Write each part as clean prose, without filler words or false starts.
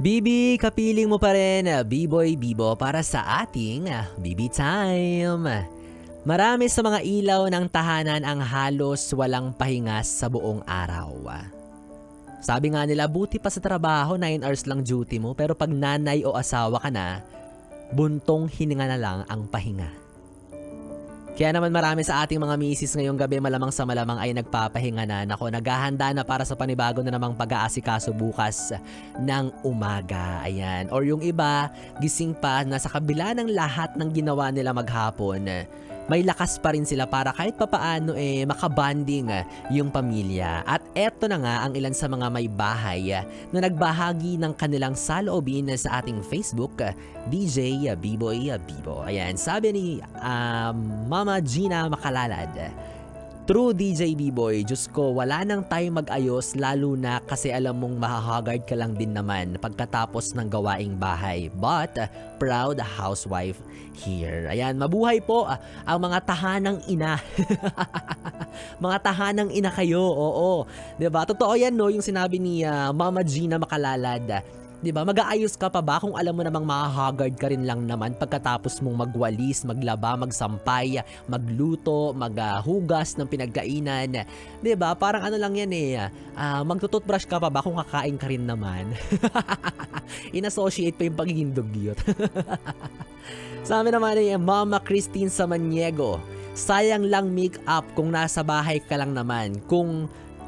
Bibi, kapiling mo pa rin, B-Boy Bibo para sa ating Bibi Time. Marami sa mga ilaw ng tahanan ang halos walang pahinga sa buong araw. Sabi nga nila, buti pa sa trabaho, 9 hours lang duty mo, pero pag nanay o asawa ka na, buntong hininga na lang ang pahinga. Kaya naman marami sa ating mga misis ngayong gabi malamang sa malamang ay nagpapahinga na. Nako, naghahanda na para sa panibago na namang pag-aasikaso bukas ng umaga. Ayan. Or yung iba, gising pa na sa kabila ng lahat ng ginawa nila maghapon, may lakas pa rin sila para kahit papaano makabanding yung pamilya. At eto na nga ang ilan sa mga may bahay na nagbahagi ng kanilang saloobin sa ating Facebook, DJ B-Boy Bibo. Ayan, sabi ni Mama Gina Makalalad, "True DJ B-Boy, Diyos ko, wala nang time mag-ayos lalo na kasi alam mong mahahagard ka lang din naman pagkatapos ng gawaing bahay. But, proud housewife here." Ayan, mabuhay po ang mga tahanang ina. Mga tahanang ina kayo, oo. 'Di ba? Totoo 'yan, no, yung sinabi ni Mama Gina Makalalad. 'Di ba? Mag-aayos ka pa ba kung alam mo namang mahahagard ka rin lang naman pagkatapos mong magwalis, maglaba, magsampay, magluto, maghugas ng pinagkainan. 'Di ba? Parang ano lang 'yan magtututbrush ka pa ba kung kakain ka rin naman? In-associate pa yung pagiging dugyot. Sabi naman ni Mama Christine Samaniego, "Sayang lang make up kung nasa bahay ka lang naman.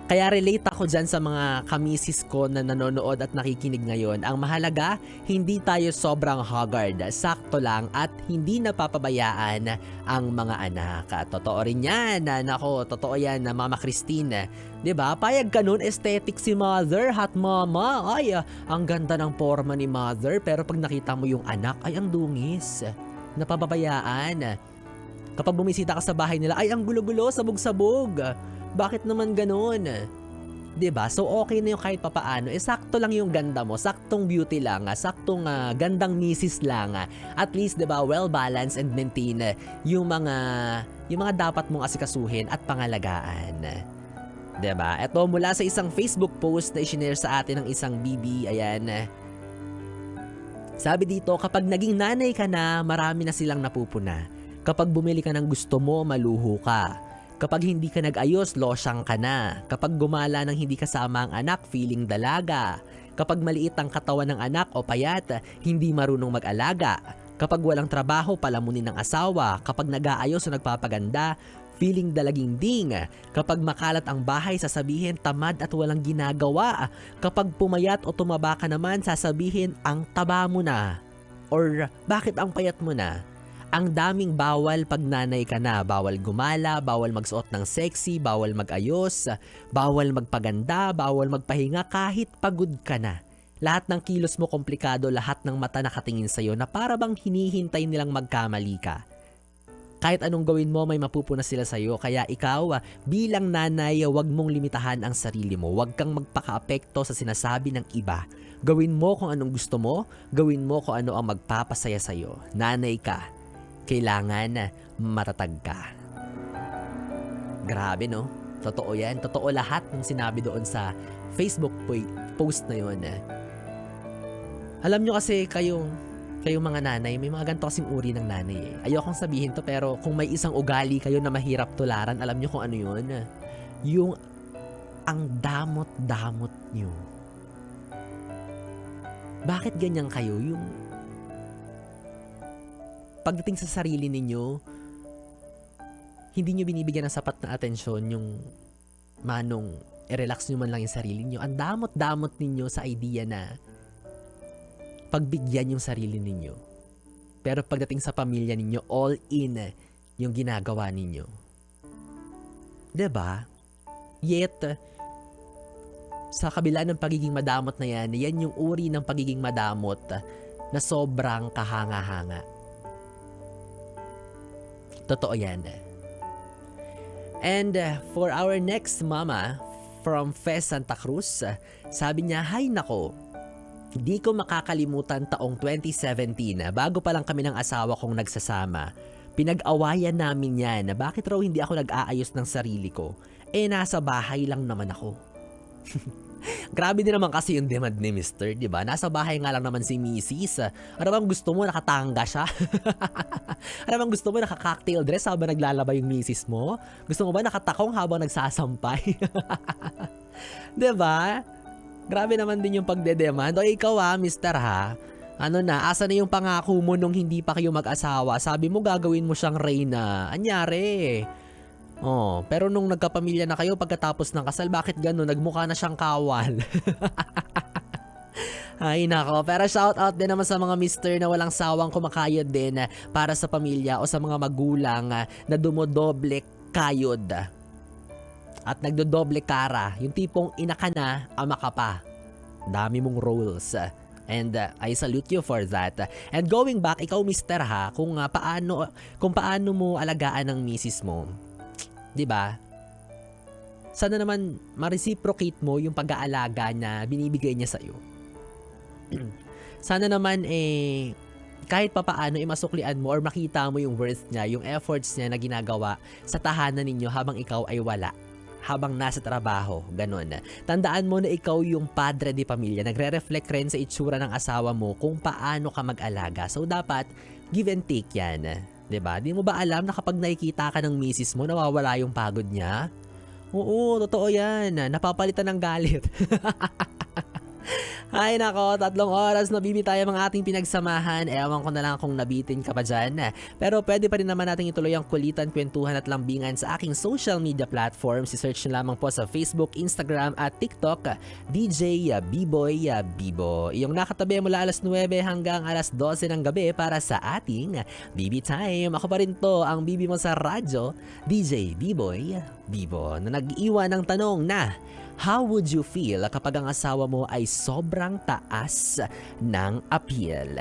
Kaya relate ako dyan sa mga kamisis ko na nanonood at nakikinig ngayon. Ang mahalaga, hindi tayo sobrang haggard. Sakto lang at hindi napapabayaan ang mga anak." At totoo rin yan. Nako, totoo yan na Mama Christine. 'Di ba? Payag ka nun, aesthetic si Mother, hot mama. Ay, ang ganda ng forma ni Mother. Pero pag nakita mo yung anak, ay ang dungis. Napapabayaan. Kapag bumisita ka sa bahay nila, ay ang gulo-gulo, sabog-sabog. Bakit naman ganun? 'Di ba? So okay na yung kahit papaano. Sakto lang yung ganda mo, saktong beauty lang, saktong gandang misis lang. At least 'di ba, well balanced and maintain yung mga dapat mong asikasuhin at pangalagaan. 'Di ba? Ito mula sa isang Facebook post na i-share sa atin ng isang BB, ayan. Sabi dito, kapag naging nanay ka na, marami na silang napupuna. Kapag bumili ka ng gusto mo, maluho ka. Kapag hindi ka nag-ayos, losyang ka na. Kapag gumala ng hindi kasama ang anak, feeling dalaga. Kapag maliit ang katawan ng anak o payat, hindi marunong mag-alaga. Kapag walang trabaho, palamunin ng asawa. Kapag nag-aayos o nagpapaganda, feeling dalaging ding. Kapag makalat ang bahay, sasabihin tamad at walang ginagawa. Kapag pumayat o tumaba ka naman, sasabihin ang taba mo na. Or bakit ang payat mo na? Ang daming bawal pag nanay ka na. Bawal gumala, bawal magsuot ng sexy, bawal mag-ayos, bawal magpaganda, bawal magpahinga kahit pagod ka na. Lahat ng kilos mo komplikado, lahat ng mata nakatingin sa'yo na para bang hinihintay nilang magkamali ka. Kahit anong gawin mo, may mapupuna sila sa'yo. Kaya ikaw, bilang nanay, huwag mong limitahan ang sarili mo. Huwag kang magpaka-apekto sa sinasabi ng iba. Gawin mo kung anong gusto mo, gawin mo kung ano ang magpapasaya sa'yo. Nanay ka. Kailangan matatag ka. Grabe, no? Totoo yan. Totoo lahat ng sinabi doon sa Facebook post na yun. Alam nyo kasi kayong mga nanay, may mga ganito kasing uri ng nanay eh. Ayokong sabihin to pero kung may isang ugali kayo na mahirap tularan, alam nyo kung ano yun? Yung ang damot-damot nyo. Bakit ganyan kayo? Yung pagdating sa sarili ninyo, hindi nyo binibigyan ng sapat na atensyon yung manong i-relax nyo man lang yung sarili nyo. Ang damot-damot ninyo sa idea na pagbigyan yung sarili ninyo. Pero pagdating sa pamilya ninyo, all in yung ginagawa ninyo. 'Di ba? Yet, sa kabila ng pagiging madamot na yan yung uri ng pagiging madamot na sobrang kahanga-hanga. Totoo yan. And for our next mama from Fez Santa Cruz, sabi niya, "Hay nako, di ko makakalimutan taong 2017, bago pa lang kami ng asawa kong nagsasama. Pinag-awayan namin yan na bakit raw hindi ako nag-aayos ng sarili ko. Nasa bahay lang naman ako." Grabe din naman kasi yung demand ni Mister, di ba? Nasa bahay nga lang naman si Mrs. Ano bang gusto mo? Nakatanga siya? Ano bang gusto mo? Naka-cocktail dress habang naglalaba yung Mrs. mo? Gusto mo ba nakatakong habang nagsasampay? Di ba? Grabe naman din yung pagdedemand. O ikaw Mister ano na, asa na yung pangako mo nung hindi pa kayo mag-asawa? Sabi mo gagawin mo siyang reyna. Anyari? Oh, pero nung nagkapamilya na kayo pagkatapos ng kasal, bakit gano'n? Nagmukha na siyang kawal. Ay nako, pero shout out din naman sa mga mister na walang sawang kumakayod din para sa pamilya o sa mga magulang na dumodoble kayod. At nagdodoble kara, yung tipong ina ka na, ama ka pa. Dami mong roles. And I salute you for that. And going back, ikaw mister kung paano mo alagaan ang misis mo. 'Di ba? Sana naman ma-reciprocate mo yung pag-aalaga na binibigay niya sa iyo. Sana naman kahit papaano masuklian mo or makita mo yung worth niya, yung efforts niya na ginagawa sa tahanan ninyo habang ikaw ay wala. Habang nasa trabaho, ganun. Tandaan mo na ikaw yung padre di pamilya. Nagre-reflect rin sa itsura ng asawa mo kung paano ka mag-alaga. So dapat, give and take yan. 'Di ba? Di mo ba alam na kapag nakikita ka ng misis mo, nawawala yung pagod niya? Oo, totoo yan. Napapalitan ng galit. Ay nako, 3 oras na bibitayan ang ating pinagsamahan. Ewan ko na lang kung nabitin ka pa dyan. Pero pwede pa rin naman natin ituloy ang kulitan, kwentuhan at lambingan sa aking social media platforms. I-search nyo lamang po sa Facebook, Instagram at TikTok, DJ B-Boy Bibo. Iyong nakatabi mula alas 9 hanggang alas 12 ng gabi para sa ating BB Time. Ako pa rin to, ang BB mo sa radyo, DJ B-Boy Bibo, na nag-iwan ng tanong na, how would you feel kapag ang asawa mo ay sobrang taas ng appeal?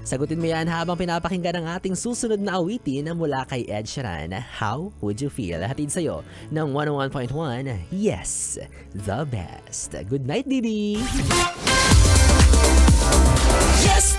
Sagutin mo yan habang pinapakinggan ang ating susunod na awitin mula kay Ed Sheeran. How would you feel? Hatid sa'yo ng 101.1 Yes, the best. Good night, Bibi! Yes,